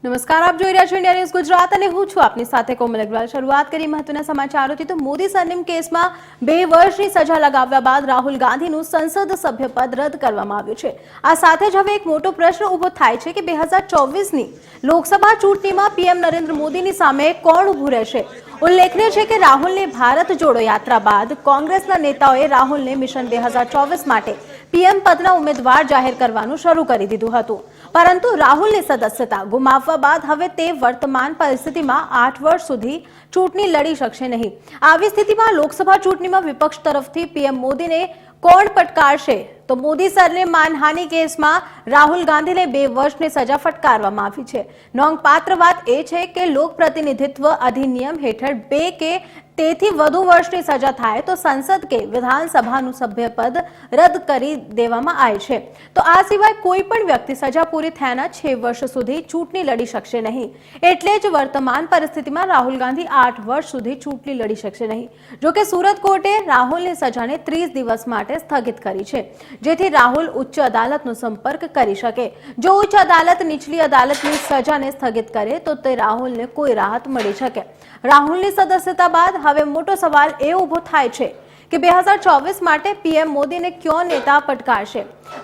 નમસ્કાર, આપ જોઈ રહ્યા છો ઇન્ડિયા ન્યૂઝ ગુજરાત અને હું છું આપની સાથે કોમલ અગ્રવાલ। શરૂઆત કરી મહત્વના સમાચારોથી તો મોદી સરનેમ કેસમાં 2 વર્ષની સજા લગાવ્યા બાદ રાહુલ ગાંધીનું સંસદ સભ્યપદ રદ કરવામાં આવ્યું છે। આ સાથે જ હવે એક મોટો પ્રશ્ન ઊભો થાય છે કે 2024ની લોકસભા ચૂંટણીમાં પીએમ નરેન્દ્ર મોદીની સામે કોણ ઊભું રહેશે। ઉલ્લેખનીય છે કે રાહુલની ભારત જોડો યાત્રા બાદ કોંગ્રેસના નેતાઓએ રાહુલને મિશન 2024 માટે પીએમ પદના ઉમેદવાર જાહેર કરવાનું શરૂ કરી દીધું હતું, પરંતુ રાહુલની સદસ્યતા ગુમાવવા બાદ હવે તે વર્તમાન પરિસ્થિતિમાં 8 વર્ષ સુધી ચૂંટણી લડી શકશે નહીં। આવી સ્થિતિમાં લોકસભા ચૂંટણીમાં વિપક્ષ તરફથી પીએમ મોદીને કોણ પટકારશે? તો મોદી સરને માનહાનિ કેસમાં રાહુલ ગાંધીને 2 વર્ષની સજા ફટકારવામાં આવી છે। નોંધપાત્ર વાત એ છે કે લોક પ્રતિનિધિત્વ અધિનિયમ હેઠળ 2 કે તેથી વધુ વર્ષની સજા થાય તો સંસદ કે વિધાનસભાનું સભ્યપદ રદ કરી દેવામાં આવે છે। તો આ સિવાય કોઈ પણ વ્યક્તિ સજા પૂરી થયાના 6 વર્ષ સુધી ચૂંટણી લડી શકશે નહીં। એટલે જ વર્તમાન પરિસ્થિતિમાં રાહુલ ગાંધી 8 વર્ષ સુધી ચૂંટણી લડી શકશે નહીં। જો કે સુરત કોર્ટે રાહુલની સજાને 30 દિવસ માટે સ્થગિત કરી છે, જેથી રાહુલ ઉચ્ચ અદાલતનો સંપર્ક કરી શકે। જો ઉચ્ચ અદાલત નીચલી અદાલતની સજાને સ્થગિત કરે તો તે રાહુલને કોઈ રાહત મળી શકે। રાહુલની સદસ્યતા બાદ હવે મોટો સવાલ એ ઊભો થાય છે કે 2024 માટે પીએમ મોદીને કયો નેતા પટકારશે?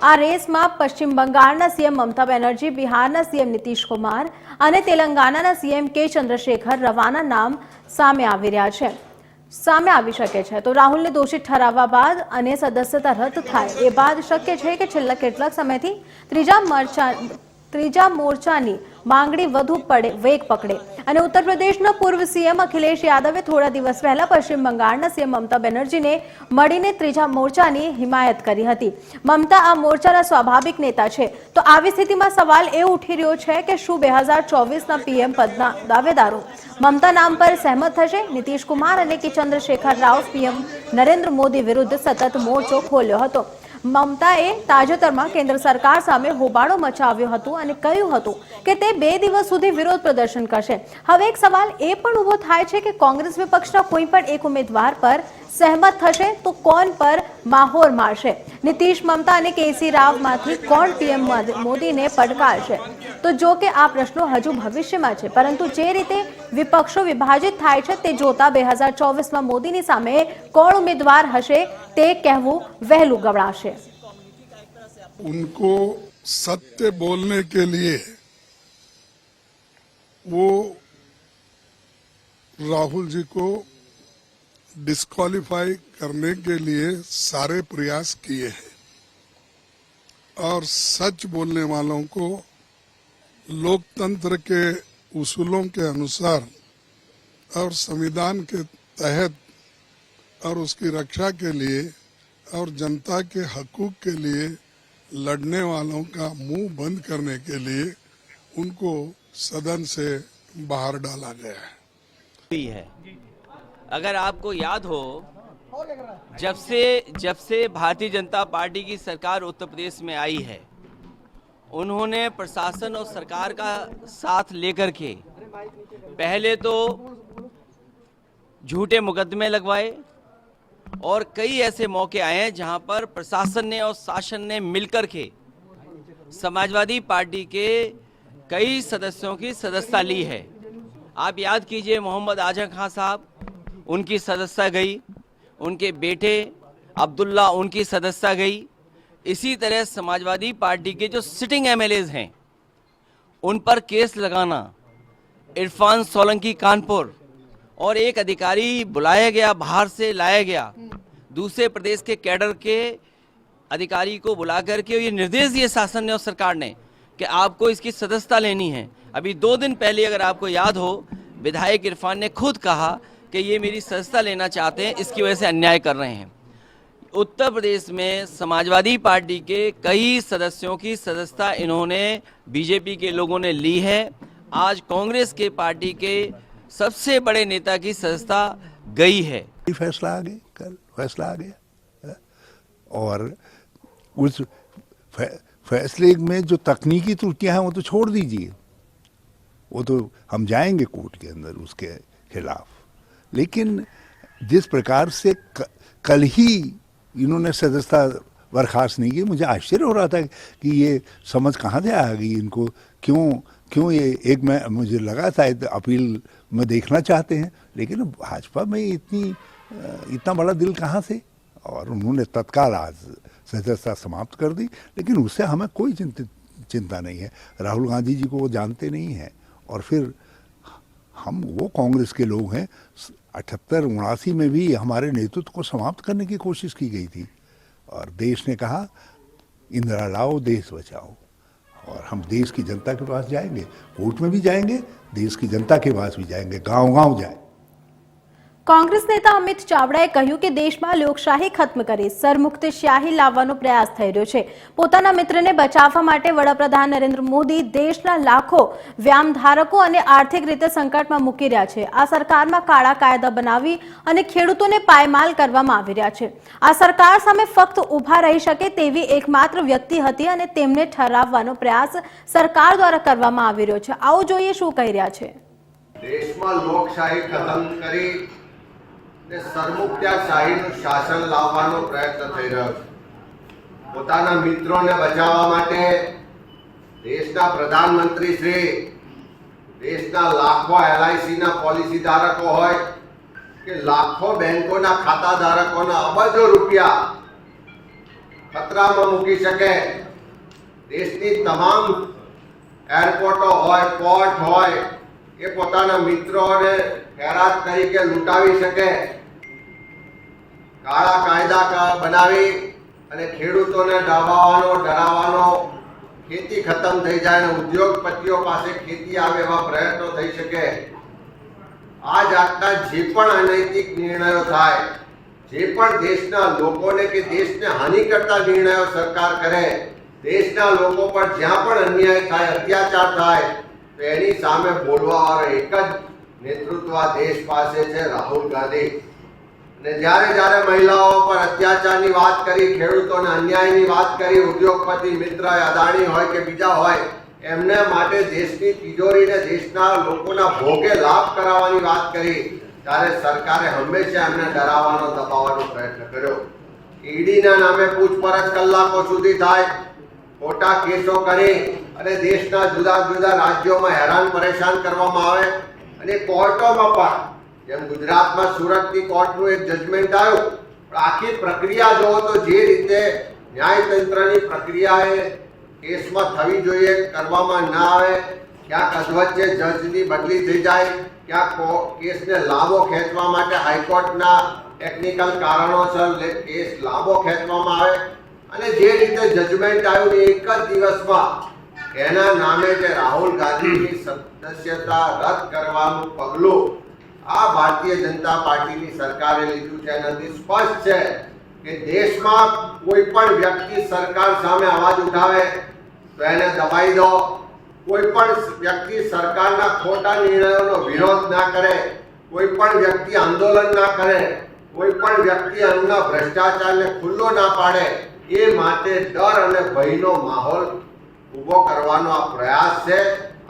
આ રેસમાં પશ્ચિમ બંગાળના સીએમ મમતા બેનર્જી, બિહારના સીએમ નીતિશ કુમાર અને તેલંગાણાના સીએમ કે ચંદ્રશેખર રવાના નામ સામે આવી શકે છે। તો રાહુલને દોષિત ઠરાવવા બાદ અને સદસ્યતા રદ થાય એ બાદ શક્ય છે કે છેલ્લા કેટલાક સમયથી ત્રીજા મોરચાની માંગણી વધુ વેગ પકડે। અને ઉત્તર પ્રદેશના પૂર્વ સીએમ અખિલેશ યાદવે થોડા દિવસ પહેલા પશ્ચિમ બંગાળના સીએમ મમતા બેનર્જીને મળીને ત્રીજા મોરચાની હિમાયત કરી હતી। મમતા આ મોરચાના સ્વાભાવિક નેતા છે। તો આવી સ્થિતિમાં સવાલ એ ઉઠી રહ્યો છે કે શું 2024ના પીએમ પદના દાવેદારો મમતા નામ પર સહેમત થશે? નીતિશ કુમાર અને કે ચંદ્રશેખર રાવ પીએમ નરેન્દ્ર મોદી વિરુદ્ધ સતત મોરચો ખોલ્યો હતો। મમતાએ તાજેતરમાં કેન્દ્ર સરકાર સામે હોબાળો મચાવ્યો હતો અને કહ્યું હતું કે તે 2 દિવસ સુધી વિરોધ પ્રદર્શન કરશે। હવે એક સવાલ એ પણ ઊભો થાય છે કે કોંગ્રેસ વિપક્ષના કોઈ પણ એક ઉમેદવાર પર સહેમત થશે તો કોણ પર માહોર મારશે? નીતિશ, મમતા અને કેસી રાવમાંથી કોણ પીએમ મોદીને પડકારશે? તો જો કે આ પ્રશ્નો હજુ ભવિષ્યમાં છે, પરંતુ જે રીતે વિપક્ષો વિભાજિત થાય છે તે જોતા 2024માં મોદીની સામે કોણ ઉમેદવાર હશે તે કહેવું વહેલું ગવડાશે। उनको सत्य बोलने के लिए वो राहुल जी को डिस्क्वालीफाई करने के लिए सारे प्रयास किए हैं और सच बोलने वालों को लोकतंत्र के उसूलों के अनुसार और संविधान के तहत और उसकी रक्षा के लिए और जनता के हकूक के लिए लड़ने वालों का मुंह बंद करने के लिए उनको सदन से बाहर डाला गया है। अगर आपको याद हो, जब से भारतीय जनता पार्टी की सरकार उत्तर प्रदेश में आई है, उन्होंने प्रशासन और सरकार का साथ लेकर के पहले तो झूठे मुकदमे लगवाए और कई ऐसे मौके आए हैं जहां पर प्रशासन ने और शासन ने मिलकर के समाजवादी पार्टी के कई सदस्यों की सदस्यता ली है। आप याद कीजिए, मोहम्मद आजम खान साहब, उनकी सदस्यता गई, उनके बेटे अब्दुल्ला, उनकी सदस्यता गई। इसी तरह समाजवादी पार्टी के जो सिटिंग एमएलएज हैं उन पर केस लगाना, इरफान सोलंकी कानपुर और एक अधिकारी बुलाया गया, बाहर से लाया गया, दूसरे प्रदेश के कैडर के अधिकारी को बुला करके ये निर्देश दिए शासन ने और सरकार ने कि आपको इसकी सदस्यता लेनी है। अभी 2 दिन पहले अगर आपको याद हो, विधायक इरफान ने खुद कहा कि ये मेरी सदस्यता लेना चाहते हैं, इसकी वजह से अन्याय कर रहे हैं। उत्तर प्रदेश में समाजवादी पार्टी के कई सदस्यों की सदस्यता इन्होंने बीजेपी के लोगों ने ली है। आज कांग्रेस के पार्टी के सबसे बड़े नेता की सदस्यता गई है। फैसला आ गया, कल फैसला आ गया और उस फैसले में जो तकनीकी त्रुटियां हैं वो तो छोड़ दीजिए, वो तो हम जाएंगे कोर्ट के अंदर उसके खिलाफ। लेकिन जिस प्रकार से कल ही इन्होंने सदस्यता बर्खास्त नहीं की, मुझे आश्चर्य हो रहा था कि ये समझ कहाँ से आ गई इनको, क्यों क्यों ये एक मैं मुझे लगा शायद अपील में देखना चाहते हैं, लेकिन भाजपा में इतना बड़ा दिल कहाँ से, और उन्होंने तत्काल आज सदस्यता समाप्त कर दी। लेकिन उससे हमें कोई चिंता नहीं है। राहुल गांधी जी को वो जानते नहीं हैं, और फिर वो कांग्रेस के लोग हैं। 78-79 में भी हमारे नेतृत्व को समाप्त करने की कोशिश की गई थी, और देश ने कहा इंदिरा लाओ देश बचाओ, और हम देश की जनता के पास जाएंगे, कोर्ट में भी जाएंगे, देश की जनता के पास भी जाएंगे, गांव-गांव जाए। કોંગ્રેસ નેતા અમિત ચાવડાએ કહ્યું કે દેશમાં લોકશાહી ખત્મ કરી સરમુક્તશાહી લાવવાનો પ્રયાસ થઈ રહ્યો છે। પોતાના મિત્રને બચાવવા માટે વડાપ્રધાન નરેન્દ્ર મોદી દેશના લાખો વ્યામધારકો અને આર્થિક રીતે સંકટમાં મૂકી રહ્યા છે। આ સરકારમાં કાળા કાયદા બનાવી અને ખેડૂતોને પાયમાલ કરવામાં આવી રહ્યા છે। આ સરકાર સામે ફક્ત ઊભા રહી શકે તેવી એકમાત્ર વ્યક્તિ હતી અને તેમને ઠરાવવાનો પ્રયાસ સરકાર દ્વારા કરવામાં આવી રહ્યો છે। આવો જોઈએ શું કહી રહ્યા છે। દેશમાં લોકશાહી ખતમ કરી ને સરમુક્તશાહીનું શાસન લાવવાનો પ્રયત્ન થઈ રહ્યો છે। પોતાના મિત્રોને બચાવવા માટે દેશના પ્રધાનમંત્રી શ્રી દેશના લાખો LICના પોલિસી ધારકો હોય કે લાખો બેંકોના ખાતા ધારકોના અબજો રૂપિયા ખતરામાં મૂકી શકે। દેશની તમામ એરપોર્ટો હોય, પોર્ટ હોય, એ પોતાના મિત્રોને ખૈરાત તરીકે લૂંટાવી શકે। કાળા કાયદા બનાવી અને ખેડૂતોને ડરાવવાનો ખેતી ખતમ થઈ જાય અને ઉદ્યોગપતિઓ પાસે ખેતી આવે એવા પ્રયત્નો થઈ શકે। આ જાતના જે પણ અનૈતિક નિર્ણયો થાય, જે પણ દેશના લોકોને કે દેશને હાનિ કરતા નિર્ણયો સરકાર કરે, દેશના લોકો પર જ્યાં પણ અન્યાય થાય, અત્યાચાર થાય, તો એની સામે બોલવાવાળો એક જ નેતૃત્વ આ દેશ પાસે છે, રાહુલ ગાંધી। અને જ્યારે જ્યારે મહિલાઓ પર અત્યાચારની વાત કરી, ખેડૂતોને અન્યાયની વાત કરી, ઉદ્યોગપતિ મિત્ર અદાણી હોય કે બીજા હોય, એમને માટે દેશની તિજોરીને દેશના લોકોના ભોગે લાભ કરાવવાની વાત કરી, ત્યારે સરકારે હંમેશા એમને ડરાવવાનો દબાવવાનો પ્રયત્ન કર્યો। ઈડીના નામે પૂછપરછ કલાકો સુધી થાય, ખોટા કેસો કરી અને દેશના જુદા જુદા રાજ્યોમાં હેરાન પરેશાન કરવામાં આવે। અને કોર્ટોમાં પણ જેમ ગુજરાતમાં સુરતની કોર્ટનું એક જજમેન્ટ આવ્યું, પણ આખી પ્રક્રિયા જોવો તો જે રીતે ન્યાયતંત્રની પ્રક્રિયા એ કેસમાં થવી જોઈએ કરવામાં ના આવે, ક્યાંક અધવચ્ચે જજની બદલી થઈ જાય, ક્યાંક કેસને લાંબો ખેંચવા માટે હાઈકોર્ટના ટેકનિકલ કારણોસર કેસ લાંબો ખેંચવામાં આવે, અને જે રીતે જજમેન્ટ આવ્યું એક જ દિવસમાં એના નામે જે રાહુલ ગાંધીની સદસ્યતા રદ કરવાનું પગલું આ ભારતીય જનતા પાર્ટીની સરકારે લીધું છે। એનાથી સ્પષ્ટ છે કે દેશમાં કોઈ પણ વ્યક્તિ સરકાર સામે અવાજ ઉઠાવે તો એને દબાઈ દો, કોઈ પણ વ્યક્તિ સરકારના ખોટા નિર્ણયોનો વિરોધ ના કરે, કોઈ પણ વ્યક્તિ આંદોલન ના કરે, કોઈ પણ વ્યક્તિ અંગના ભ્રષ્ટાચારને ખુલ્લો ના પાડે, એ માટે ડર અને ભયનો માહોલ ઉભો કરવાનો આ પ્રયાસ છે।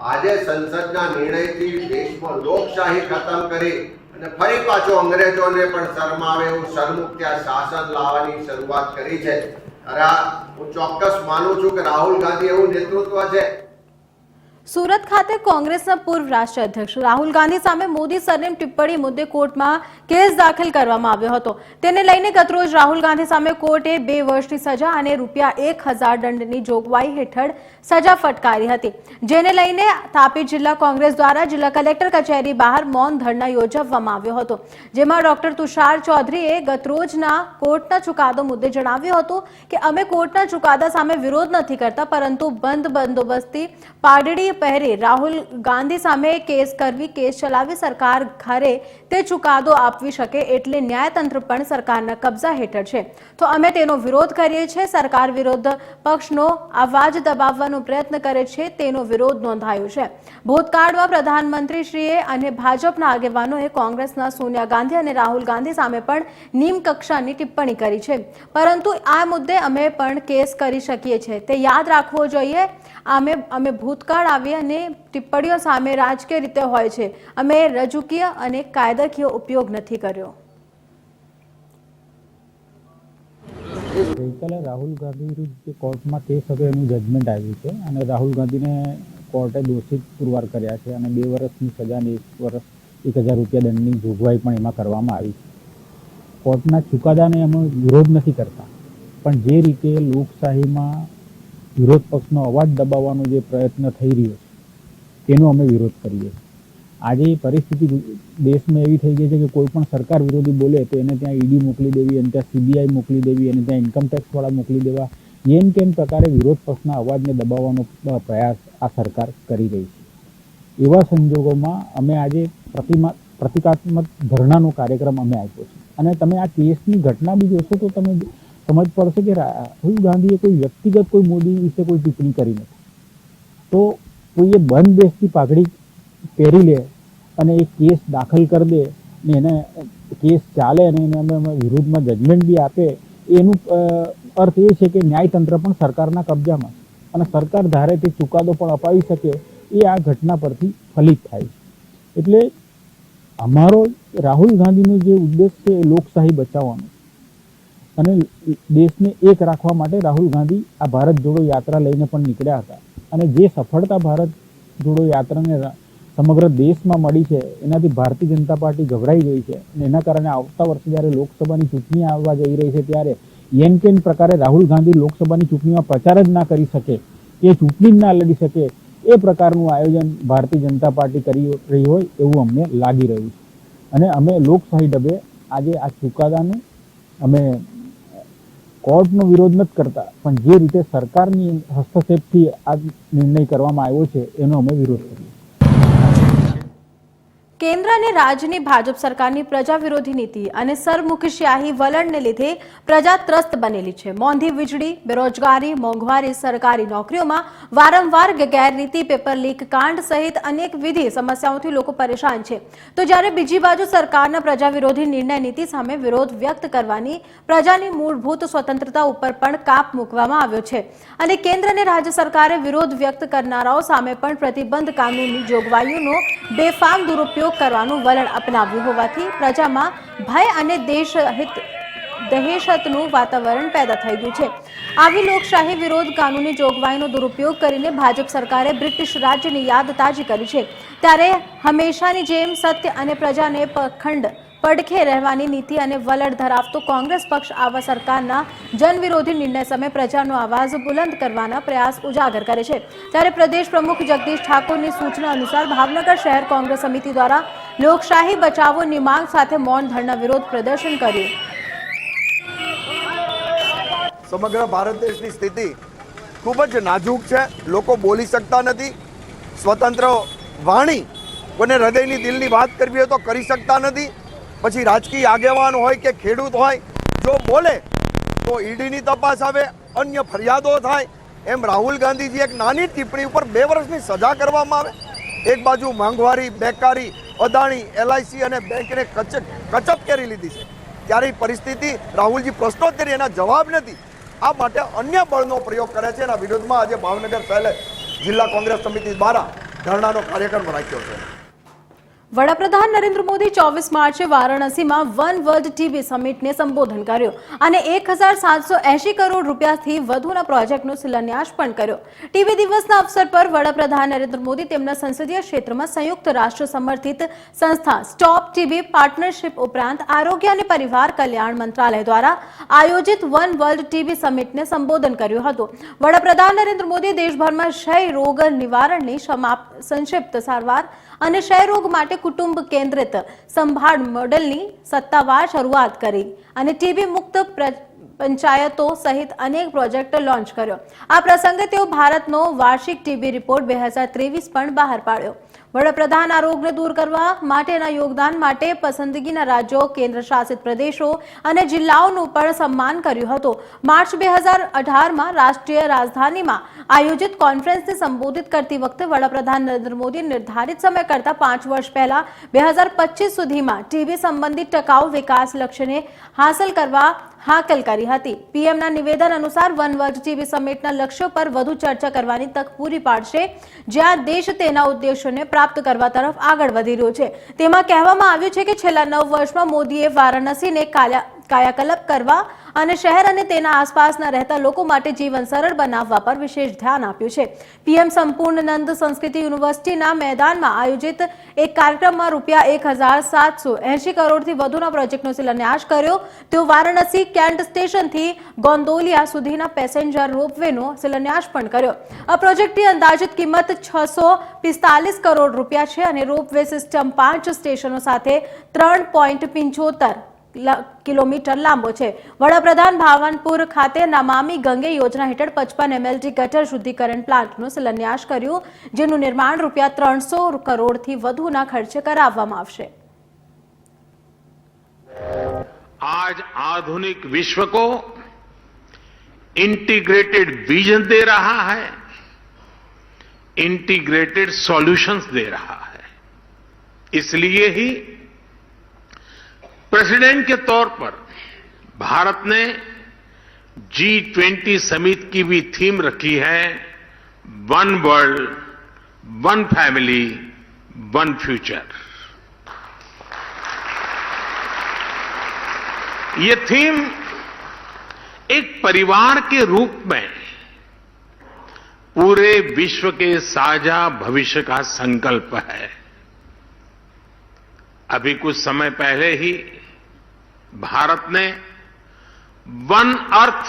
આજે સંસદના નિર્ણયથી દેશમાં લોકશાહી ખતમ કરી અને ફરી પાછો અંગ્રેજોને પણ શરમાવે એવું સરમુક્ત શાસન લાવવાની શરૂઆત કરી છે। ત્યારે હું ચોક્કસ માનું છું કે રાહુલ ગાંધી એવું નેતૃત્વ છે। સુરત ખાતે કોંગ્રેસના પૂર્વ રાષ્ટ્રીય અધ્યક્ષ રાહુલ ગાંધી સામે મોદી સરનેમ ટિપ્પણી મુદ્દે કોર્ટમાં કેસ દાખલ કરવામાં આવ્યો હતો। તેને લઈને ગતરોજ રાહુલ ગાંધી સામે કોર્ટે 2 વર્ષની સજા અને ₹1000 દંડની જોગવાઈ હેઠળ સજા ફટકારી હતી, જેને લઈને તાપી જિલ્લા કોંગ્રેસ દ્વારા જિલ્લા કલેક્ટર કચેરી બહાર મૌન ધરણા યોજવામાં આવ્યો હતો, જેમાં ડોક્ટર તુષાર ચૌધરીએ ગતરોજના કોર્ટના ચુકાદો મુદ્દે જણાવ્યું હતું કે અમે કોર્ટના ચુકાદા સામે વિરોધ નથી કરતા, પરંતુ બંધ બંદોબસ્તી પાઘડી પહેરી રાહુલ ગાંધી સામે કેસ કરવી, કેસ ચલાવી સરકાર ઘરે તે ચુકાદો આપવી શકે એટલે ન્યાયતંત્ર પણ સરકારના કબજા હેઠળ છે, તો અમે તેનો વિરોધ કરીએ છીએ। સરકાર વિરોધ પક્ષનો અવાજ દબાવવાનો પ્રયત્ન કરે છે, તેનો વિરોધ નોંધાયો છે। ભૂતકાળમાં પ્રધાનમંત્રીશ્રીએ અને ભાજપના આગેવાનોએ કોંગ્રેસના સોનિયા ગાંધી અને રાહુલ ગાંધી સામે પણ નીમ કક્ષાની ટિપ્પણી કરી છે, પરંતુ આ મુદ્દે અમે પણ કેસ કરી શકીએ છીએ, તે યાદ રાખવું જોઈએ। અમે ભૂતકાળ આવી અને ટિપ્પણીઓ સામે રાજકીય રીતે હોય છે, અમે રાજકીય અને કાયદાકીય ઉપયોગ નથી કર્યો। ગઈકાલે રાહુલ ગાંધી વિરુદ્ધ જે કોર્ટમાં કેસ હતો એનું જજમેન્ટ આવ્યું છે અને રાહુલ ગાંધીને કોર્ટે દોષિત પુરવાર કર્યા છે અને 2 વર્ષની સજા અને 1 વર્ષ 1000 રૂપિયા દંડની જોગવાઈ પણ એમાં કરવામાં આવી છે. કોર્ટના ચુકાદાને અમે વિરોધ નથી કરતા, પણ જે રીતે લોકશાહીમાં વિરોધ પક્ષનો અવાજ દબાવવાનો જે પ્રયત્ન થઈ રહ્યો છે તેનો અમે વિરોધ કરીએ છીએ. આજે પરિસ્થિતિ દેશમાં એવી થઈ ગઈ છે કે કોઈ પણ સરકાર વિરોધી બોલે તો એને ત્યાં ઈડી મોકલી દેવી, એને ત્યાં સીબીઆઈ મોકલી દેવી, એને ત્યાં ઇન્કમટેક્સવાળા મોકલી દેવા, એમ કેમ પ્રકારે વિરોધ પક્ષના અવાજને દબાવવાનો પ્રયાસ આ સરકાર કરી રહી છે. એવા સંજોગોમાં અમે આજે પ્રતિકાત્મક ધરણાનો કાર્યક્રમ અમે આપ્યો છે. અને તમે આ કેસની ઘટના બી જોશો તો તમે સમજ પડશે કે રાહુલ ગાંધીએ કોઈ વ્યક્તિગત કોઈ મોદી વિશે કોઈ ટિપ્પણી કરી નથી. તો કોઈએ બંધ દેશની પાઘડી પહેરી લે અને એ કેસ દાખલ કરી દે ને એને કેસ ચાલે અને એને અમે વિરુદ્ધમાં જજમેન્ટ બી આપે, એનું અર્થ એ છે કે ન્યાયતંત્ર પણ સરકારના કબજામાં છે અને સરકાર ધારે તે ચુકાદો પણ અપાવી શકે, એ આ ઘટના પરથી ફલિત થાય છે. એટલે અમારો રાહુલ ગાંધીનો જે ઉદ્દેશ છે એ લોકશાહી બચાવવાનો અને દેશને એક રાખવા માટે રાહુલ ગાંધી આ ભારત જોડો યાત્રા લઈને પણ નીકળ્યા હતા. અને જે સફળતા ભારત જોડો યાત્રાને સમગ્ર દેશમાં મળી છે એનાથી ભારતીય જનતા પાર્ટી ગભરાઈ ગઈ છે અને એના કારણે આવતા વર્ષે જ્યારે લોકસભાની ચૂંટણી આવવા જઈ રહી છે ત્યારે એમ કેમ પ્રકારે રાહુલ ગાંધી લોકસભાની ચૂંટણીમાં પ્રચાર જ ના કરી શકે, એ ચૂંટણી જ ના લડી શકે, એ પ્રકારનું આયોજન ભારતીય જનતા પાર્ટી કરી રહી હોય એવું અમને લાગી રહ્યું છે. અને અમે લોકશાહી ડબે આજે આ ચુકાદાનું અમે કોર્ટનો વિરોધ નથી કરતા, પણ જે રીતે સરકારની હસ્તક્ષેપથી આ નિર્ણય કરવામાં આવ્યો છે એનો અમે વિરોધ કરીએ. કેન્દ્ર અને રાજ્યની ભાજપ સરકારની પ્રજા વિરોધી નીતિ અને સરમુખશાહી વલણને લીધે પ્રજા ત્રસ્ત બનેલી છે. મોંઘી વીજળી, બેરોજગારી, મોંઘવારી, સરકારી નોકરીઓમાં વારંવાર ગેરરીતિ, પેપર લીક કાંડ સહિત અનેકવિધ સમસ્યાઓથી લોકો પરેશાન છે. તો જ્યારે બીજી બાજુ સરકારના પ્રજા વિરોધી નિર્ણય નીતિ સામે વિરોધ વ્યક્ત કરવાની પ્રજાની મૂળભૂત સ્વતંત્રતા ઉપર પણ કાપ મૂકવામાં આવ્યો છે અને કેન્દ્ર અને રાજ્ય સરકારે વિરોધ વ્યક્ત કરનારાઓ સામે પણ પ્રતિબંધ કાનૂની જોગવાઈઓનો બેફામ દુરુપયોગ કરવાનું વલણ અપનાવ્યું હોવાથી પ્રજામાં ભય અને દહેશતનું વાતાવરણ પેદા થઈ ગયું છે. આવી લોકશાહી વિરોધ કાનૂની જોગવાઈનો દુરુપયોગ કરીને ભાજપ સરકારે બ્રિટિશ રાજ્યની યાદ તાજી કરી છે. ત્યારે હંમેશાની જેમ સત્ય અને પ્રજાને પડખે રહેવાની નીતિ અને વલણ ધરાવતો કોંગ્રેસ પક્ષ આવા સરકારના જનવિરોધી નિર્ણય સામે પ્રજાનો અવાજ બુલંદ કરવાના પ્રયાસ ઉજાગર કરે છે. ત્યારે પ્રદેશ પ્રમુખ જગદીશ ઠાકોરની સૂચના અનુસાર ભાવનગર શહેર કોંગ્રેસ સમિતિ દ્વારા લોકશાહી બચાવોની માંગ સાથે મૌન ધરણા વિરોધ પ્રદર્શન કર્યું. સમગ્ર ભારત દેશની સ્થિતિ ખૂબ જ નાજુક છે. લોકો બોલી શકતા નથી, સ્વતંત્ર વાણી કોને હૃદયની દિલની વાત કરવી હોય તો કરી શકતા નથી. પછી રાજકીય આગેવાન હોય કે ખેડૂત હોય, જો બોલે તો ઈડીની તપાસ આવે, અન્ય ફરિયાદો થાય. એમ રાહુલ ગાંધીજી એક નાની ટિપ્પણી ઉપર 2 વર્ષની સજા કરવામાં આવે. એક બાજુ મોંઘવારી, બેકારી, અદાણી, LIC અને બેંકને કચપ કરી લીધી છે, ત્યારે પરિસ્થિતિ રાહુલજી પ્રશ્નોત્તરી એના જવાબ નથી. આ માટે અન્ય બળનો પ્રયોગ કરે છે. એના વિરોધમાં આજે ભાવનગર શહેર જિલ્લા કોંગ્રેસ સમિતિ દ્વારા ધરણાનો કાર્યક્રમ રાખ્યો છે. વડાપ્રધાન નરેન્દ્ર મોદી 24 માર્ચે વારાણસીમાં વન વર્લ્ડ ટીબી સમિટને સંબોધન કર્યું અને 1780 કરોડ રૂપિયાથી વધુના પ્રોજેક્ટનો શિલાન્યાસ પણ કર્યો. ટીબી દિવસના અવસર પર વડાપ્રધાન નરેન્દ્ર મોદી તેમના સંસદીય ક્ષેત્રમાં સંયુક્ત રાષ્ટ્ર સમર્થિત સંસ્થા સ્ટોપ ટીબી પાર્ટનરશિપ ઉપરાંત આરોગ્ય અને પરિવાર કલ્યાણ મંત્રાલય દ્વારા આયોજિત વન વર્લ્ડ ટીબી સમિટને સંબોધન કર્યું હતું. વડાપ્રધાન નરેન્દ્ર મોદીએ દેશભરમાં ક્ષય રોગ નિવારણની સંક્ષિપ્ત સારવાર અને ક્ષય રોગ માટે કુટુંબ કેન્દ્રિત સંભાળ મોડેલની સત્તાવાર શરૂઆત કરી અને ટીબી મુક્ત પંચાયતો સહિત અનેક પ્રોજેક્ટ લોન્ચ કર્યો. આ પ્રસંગે તેઓ ભારતનો વાર્ષિક ટીબી રિપોર્ટ 2023 પણ બહાર પાડ્યો. વડાપ્રધાન આ રોગને દૂર કરવા માટેના યોગદાન માટે પસંદગીના રાજ્યો, કેન્દ્ર શાસિત પ્રદેશો અને જિલ્લાઓનું પણ સન્માન કર્યું હતું. માર્ચ 2018માં રાષ્ટ્રીય રાજધાનીમાં આયોજિત કોન્ફરન્સને સંબોધિત કરતી વખતે વડાપ્રધાન નરેન્દ્ર મોદીએ નિર્ધારિત સમય કરતા 5 વર્ષ પહેલા 2025 સુધીમાં ટીબી સંબંધિત ટકાઉ વિકાસ લક્ષ્યને હાંસલ કરવા હાકલ કરી હતી. પીએમના નિવેદન અનુસાર વન વર્લ્ડ ટીબી સમિટના લક્ષ્યો પર વધુ ચર્ચા કરવાની તક પૂરી પાડશે, જ્યાં દેશ તેના ઉદ્દેશોને પ્રાપ્ત કરવા તરફ આગળ વધી રહ્યો છે. તેમાં કહેવામાં આવ્યું છે કે છેલ્લા 9 વર્ષમાં મોદીએ વારાણસીને કાયાકલ્પ કરવા અને શહેર અને તેના આસપાસના રહેતા લોકો માટે જીવન સરળ બનાવવા પર વિશેષ ધ્યાન આપ્યું છે. પીએમ સંપૂર્ણાનંદ સંસ્કૃતિ યુનિવર્સિટીના મેદાનમાં આયોજિત એક કાર્યક્રમમાં ₹1,780 કરોડથી વધુના પ્રોજેક્ટનો શિલાન્યાસ કર્યો. તેઓ વારાણસી કેન્ટ સ્ટેશનથી ગોંદોલિયા સુધીના પેસેન્જર રોપવેનો શિલાન્યાસ પણ કર્યો. આ પ્રોજેક્ટની અંદાજિત કિંમત ₹645 કરોડ છે અને રોપવે સિસ્ટમ 5 સ્ટેશનો સાથે 3.75 કિલોમીટર લાંબો છે. વડાપ્રધાન ભાવનપુર ખાતે નમામી ગંગે યોજના હેઠળ 55 MLD ગટર શુદ્ધિકરણ પ્લાન્ટનો શિલાન્યાસ કર્યો, જેનું નિર્માણ ₹300 કરોડથી વધુના ખર્ચે કરાવવામાં આવશે. आज आधुनिक विश्व को इंटीग्रेटेड विजन दे रहा है, इंटीग्रेटेड सॉल्यूशंस दे रहा है. इसलिए ही प्रेसिडेंट के तौर पर भारत ने G20 समिट की भी थीम रखी है, one world, one family, one future. ये थीम एक परिवार के रूप में पूरे विश्व के साझा भविष्य का संकल्प है. अभी कुछ समय पहले ही भारत ने वन अर्थ,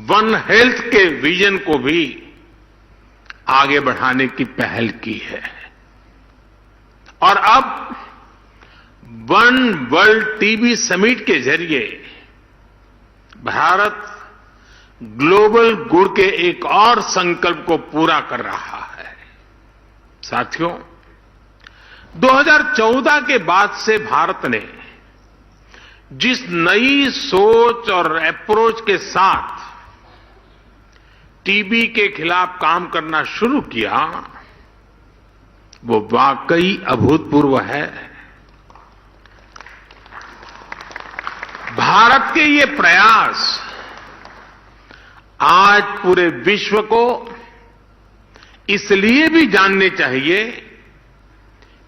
वन हेल्थ के विजन को भी आगे बढ़ाने की पहल की है. और अब वन वर्ल्ड टीबी समिट के जरिए भारत ग्लोबल गुड के एक और संकल्प को पूरा कर रहा है. साथियों, 2014 के बाद से भारत ने जिस नई सोच और अप्रोच के साथ टीबी के खिलाफ काम करना शुरू किया, वो वाकई अभूतपूर्व है. भारत के ये प्रयास आज पूरे विश्व को इसलिए भी जानने चाहिए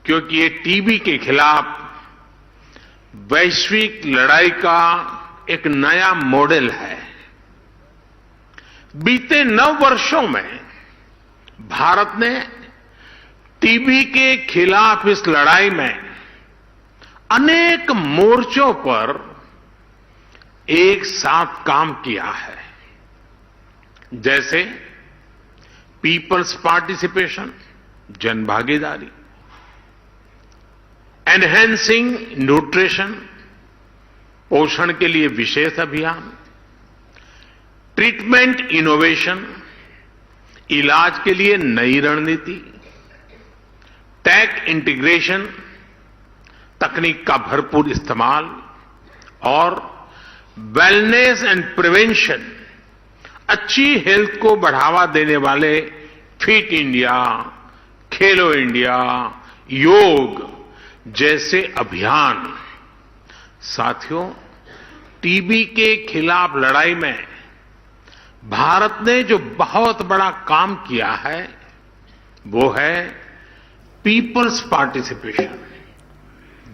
क्योंकि ये टीबी के खिलाफ वैश्विक लड़ाई का एक नया मॉडल है. बीते 9 वर्षों में भारत ने टीबी के खिलाफ इस लड़ाई में अनेक मोर्चों पर एक साथ काम किया है. जैसे पीपल्स पार्टिसिपेशन, जन भागीदारी, एनहेंसिंग न्यूट्रिशन, पोषण के लिए विशेष अभियान, ट्रीटमेंट इनोवेशन, इलाज के लिए नई रणनीति, टेक इंटीग्रेशन, तकनीक का भरपूर इस्तेमाल और वेलनेस एंड प्रिवेंशन, अच्छी हेल्थ को बढ़ावा देने वाले फिट इंडिया, खेलो इंडिया, योग जैसे अभियान. साथियों, टीबी के खिलाफ लड़ाई में भारत ने जो बहुत बड़ा काम किया है वो है पीपल्स पार्टिसिपेशन,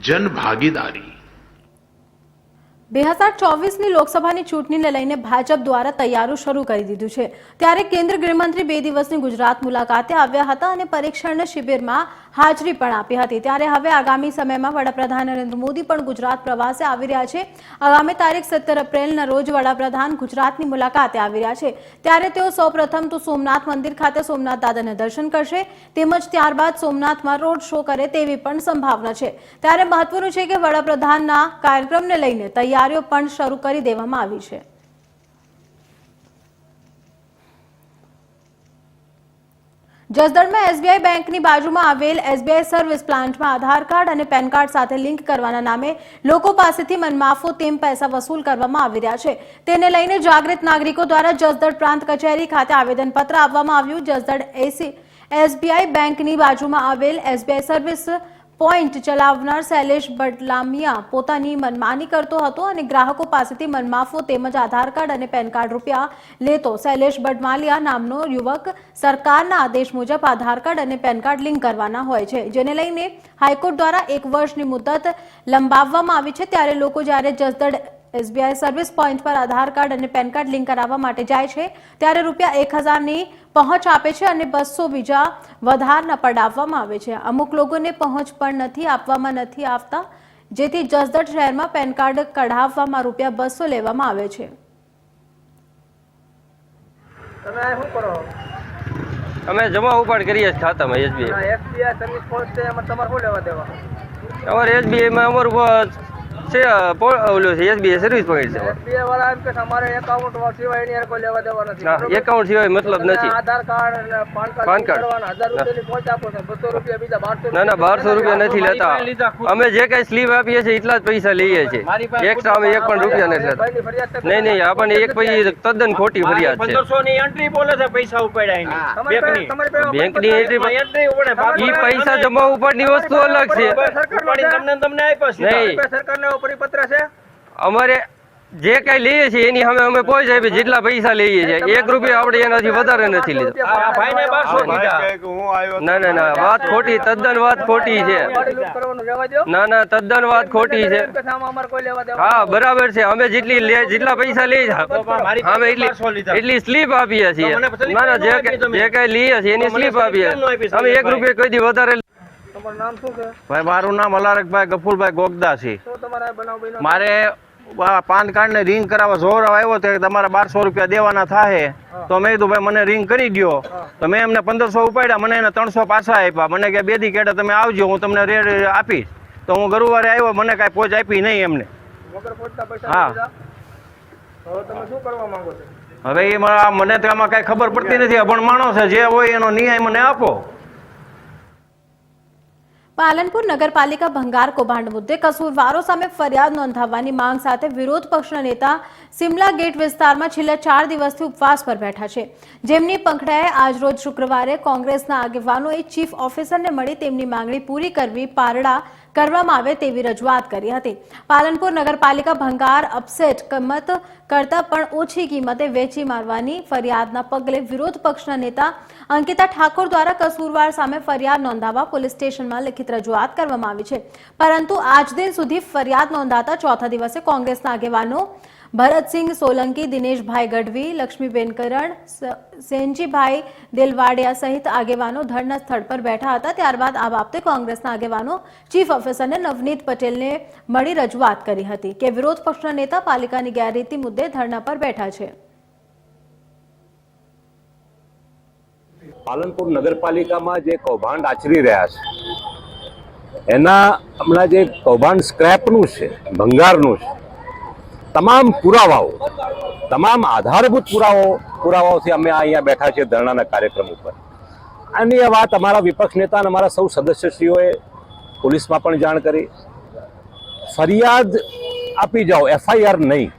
जन भागीदारी. 2024ની લોકસભાની ચૂંટણીને લઈને ભાજપ દ્વારા તૈયારીઓ શરૂ કરી દીધું છે. ત્યારે કેન્દ્રીય ગૃહમંત્રી 2 દિવસની ગુજરાત મુલાકાતે આવ્યા હતા અને પરીક્ષણ શિબિરમાં હાજરી પણ આપી હતી. ત્યારે હવે આગામી સમયમાં વડાપ્રધાન નરેન્દ્ર મોદી પણ ગુજરાત પ્રવાસે આવી રહ્યા છે. આગામી તારીખ 17 એપ્રિલના રોજ વડાપ્રધાન ગુજરાતની મુલાકાતે આવી રહ્યા છે. ત્યારે તેઓ સૌપ્રથમ તો સોમનાથ મંદિર ખાતે સોમનાથ દાદાના દર્શન કરશે, તેમજ ત્યારબાદ સોમનાથમાં રોડ શો કરે તેવી પણ સંભાવના છે. ત્યારે મહત્વનું છે કે વડાપ્રધાનના કાર્યક્રમને લઈને તૈયારીઓ પણ શરૂ કરી દેવામાં આવી છે. જસદણમાં એસબીઆઈ બેંકની બાજુમાં આવેલ એસબીઆઈ સર્વિસ પ્લાન્ટમાં આધાર કાર્ડ અને પેન કાર્ડ સાથે લિંક કરવાના નામે લોકો પાસેથી મનમાફો તેમ પૈસા વસૂલ કરવામાં આવી રહ્યા છે. તેને લઈને જાગૃત નાગરિકો દ્વારા જસદણ પ્રાંત કચેરી ખાતે આવેદનપત્ર આપવામાં આવ્યું. જસદણ એસબીઆઈ બેંકની બાજુમાં આવેલ એસબીઆઈ સર્વિસ પોઈન્ટ ચલાવનાર શૈલેષ બડલામિયા પોતાની મનમાની કરતો હતો અને ગ્રાહકો પાસેથી મનમાફો તેમજ આધાર કાર્ડ અને પેન કાર્ડ રૂપિયા લેતો. શૈલેષ બડમાલિયા નામનો યુવક સરકારના આદેશ મુજબ આધાર કાર્ડ અને પેન કાર્ડ લિંક કરવાના હોય છે, જેને લઈને હાઈકોર્ટ દ્વારા 1 વર્ષની મુદત લંબાવવામાં આવી છે. ત્યારે લોકો જ્યારે જસદણ SBI સર્વિસ પોઈન્ટ પર આધાર કાર્ડ અને પેન કાર્ડ લિંક કરાવવા માટે જાય છે ત્યારે રૂપિયા 1000ની પહોંચ આપે છે અને 200 બીજા વધારના પડાવવામાં આવે છે. અમુક લોકોને પહોંચ પણ આપવામાં નથી આવતા, જેથી જસદણ શહેરમાં પેન કાર્ડ કઢાવવામાં રૂપિયા 200 લેવામાં આવે છે. તમે શું કરો? અમે જમા ઉપાડ કરીએ ખાતામાં SBI સર્વિસ પોઈન્ટ છે, એમાં તમારે શું લેવા દેવા? અમારે SBI માં અમારું છે ઓલું છે SBI સર્વિસ પોઈન્ટ છે. SBI વાળા એમ કે અમારે એકાઉન્ટ સિવાય એની કોઈ લેવા દેવા નથી. એકાઉન્ટ સિવાય મતલબ નથી. આધાર કાર્ડ અને પાન કાર્ડ કરવાના 1000 રૂપિયાની પહોંચ આપો છો, 200 રૂપિયા બીજા 1200. ના 1200 રૂપિયા નથી લેતા. અમે જે કઈ સ્લીપ આપીએ છીએ એટલા જ પૈસા લઈએ છીએ. એક્સ્ટ્રા અમે 1 પણ રૂપિયા નથી લેતા. નહીં આપણને એક પૈસા તદ્દન ખોટી ફરિયાદ છે. 1500 ની એન્ટ્રી બોલે છે, પૈસા ઉપાડ્યા બેંકની એન્ટ્રી ઈ પૈસા જમા ઉપાડની વસ્તુ અલગ છે. તમને આપ્યો છે નહીં, સરકારનો પરિપત્ર છે. અમારે જે કઈ લઈએ છીએ એની સામે અમે પહોંચ આપીએ જેટલા પૈસા લઈએ છીએ. 1 રૂપિયા આપણે એનાથી વધારે નથી લીધા. ભાઈને 1200 દીધા. ના વાત ખોટી, તદ્દન વાત ખોટી છે. ના તદ્દન વાત ખોટી છે. હા બરાબર છે. અમે જેટલા પૈસા લઈએ અમે એટલી સ્લીપ આપીએ છીએ. ના જે કઈ લઈએ છીએ એની સ્લીપ આપીએ. અમે 1 રૂપિયા કોઈ દી વધારે. તમારું નામ શું છે? ભાઈ મારું નામ અલારકભાઈ ગફુરભાઈ ગોગદા છે. શું તમારા બનાવ બન્યો? મારે પાન કાર્ડ ને રિંગ કરાવવા જોર આવ્યો તો તમારે 1200 રૂપિયા દેવાના થાય. તો મેં કીધું ભાઈ મને રિંગ કરી દો. તો મેં એમને 1500 ઉપાડ્યા, મને એને 300 પાછા આપ્યા. મને કે 2 દી કેડે તમે આવજો, હું તમને રેડ આપીશ. તો હું ગુરુવારે આવ્યો, મને કાંઈ પહોંચ આપી નહીં એમને. વગર પહોંચતા પૈસા હા. લીધા? હવે તમે શું કરવા માંગો છો? હવે એ મને તો આમાં કાંઈ ખબર પડતી નથી. અભણ માણસ છે, જે હોય એનો ન્યાય મને આપો. પાલનપુર નગરપાલિકા ભંગાર કૌભાંડ મુદ્દે કસૂરવારો સામે ફરિયાદ નોંધાવવાની માંગ સાથે વિરોધ પક્ષના નેતા સિમલા ગેટ વિસ્તારમાં છેલ્લા 4 દિવસથી ઉપવાસ પર બેઠા છે, જેમની પંખડાએ આજરોજ શુક્રવારે કોંગ્રેસના આગેવાનોએ ચીફ ઓફિસરને મળી તેમની માંગણી પૂરી કરવી પારડા કરવામાં આવે તેવી રજૂઆત કરી હતી. પાલનપુર નગરપાલિકા ભંગાર અપસેટ કિંમત કરતા પણ ઓછી કિંમતે વેચી મારવાની ફરિયાદના પગલે વિરોધ પક્ષના નેતા અંકિતા ઠાકોર દ્વારા કસૂરવાર સામે ફરિયાદ નોંધાવવા પોલીસ સ્ટેશનમાં લિખિત રજૂઆત કરવામાં આવી છે, પરંતુ આજ દિન સુધી ફરિયાદ નોંધાતા ચોથા દિવસે કોંગ્રેસના આગેવાનો ભરતસિંહ સોલંકી, દિનેશભાઈ ગઢવી, લક્ષ્મીબેન કરણ, સેનજીભાઈ દેલવાડિયા સહિત આગેવાનો ધરના સ્થળ પર બેઠા હતા. ત્યારબાદ આ બાબતે કોંગ્રેસના આગેવાનો ચીફ ઓફિસરને નવનીત પટેલને મળી રજૂઆત કરી હતી કે વિરોધ પક્ષના નેતા પાલિકાની ગેરરીતિ મુદ્દે ધરના પર બેઠા છે. પાલનપુર નગરપાલિકામાં જે કૌભાંડ આચરી રહ્યા છે એના હમણાં જે કૌભાંડ સ્ક્રેપનું છે, ભંગારનું છે, તમામ પુરાવાઓ, તમામ આધારભૂત પુરાવાઓથી અમે અહીંયા બેઠા છીએ ધરણાના કાર્યક્રમ ઉપર. આની આ વાત અમારા વિપક્ષ નેતા અને અમારા સૌ સદસ્યશ્રીઓએ પોલીસમાં પણ જાણ કરી. ફરિયાદ આપી જાઓ, FIR નહીં.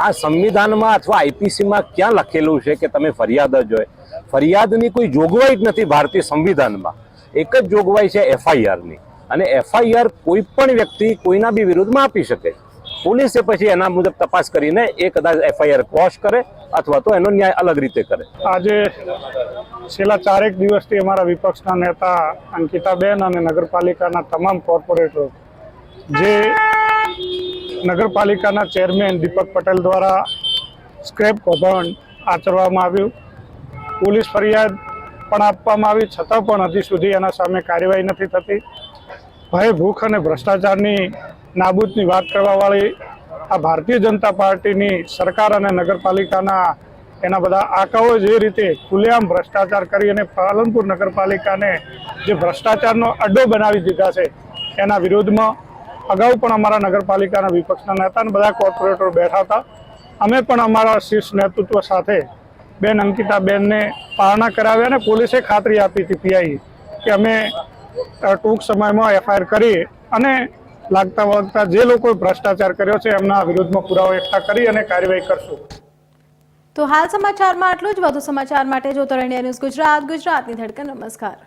આ સંવિધાનમાં અથવા IPCમાં ક્યાં લખેલું છે કે તમે ફરિયાદ જ હોય? ફરિયાદની કોઈ જોગવાઈ જ નથી ભારતીય સંવિધાનમાં. એક જ જોગવાઈ છે FIRની, અને FIR કોઈ પણ વ્યક્તિ કોઈના બી વિરુદ્ધમાં આપી શકે. પોલીસે પછી એના મુજબ તપાસ કરીને એ કદાચ FIR ક્વોશ કરે અથવા તો એનો ન્યાય અલગ રીતે કરે. આજે છેલ્લા 4 દિવસથી અમારા વિપક્ષના નેતા અંકિતાબેન અને નગરપાલિકાના તમામ કોર્પોરેટરો, જે નગરપાલિકાના ચેરમેન દીપક પટેલ દ્વારા સ્ક્રેપ કૌભાંડ આચરવામાં આવ્યું, પોલીસ ફરિયાદ પણ આપવામાં આવી, છતાં પણ હજી સુધી એના સામે કાર્યવાહી નથી થતી. ભય, ભૂખ અને ભ્રષ્ટાચારની નાબૂદની વાત કરવાવાળી આ ભારતીય જનતા પાર્ટીની સરકાર અને નગરપાલિકાના એના બધા આંકાઓ જે રીતે ખુલ્લેઆમ ભ્રષ્ટાચાર કરી અને પાલનપુર નગરપાલિકાને જે ભ્રષ્ટાચારનો અડ્ડો બનાવી દીધા છે, એના વિરોધમાં અગાઉ પણ અમારા નગરપાલિકાના વિપક્ષના નેતા અને બધા કોર્પોરેટરો બેઠા હતા. અમે પણ અમારા શીર્ષ નેતૃત્વ સાથે બેન અંકિતાબેનને પારણા કરાવ્યા અને પોલીસે ખાતરી આપી હતી PI કે અમે ટૂંક સમયમાં FIR કરી અને લાગતા વળગતા જે લોકોએ ભ્રષ્ટાચાર કર્યો છે એમના વિરુદ્ધમાં પુરાવો એકઠા કરી અને કાર્યવાહી કરશું. તો હાલ સમાચારમાં આટલું જ. વધુ સમાચાર માટે જોતો રહેજો ન્યૂઝ ગુજરાત, ગુજરાતની ધડકન. નમસ્કાર.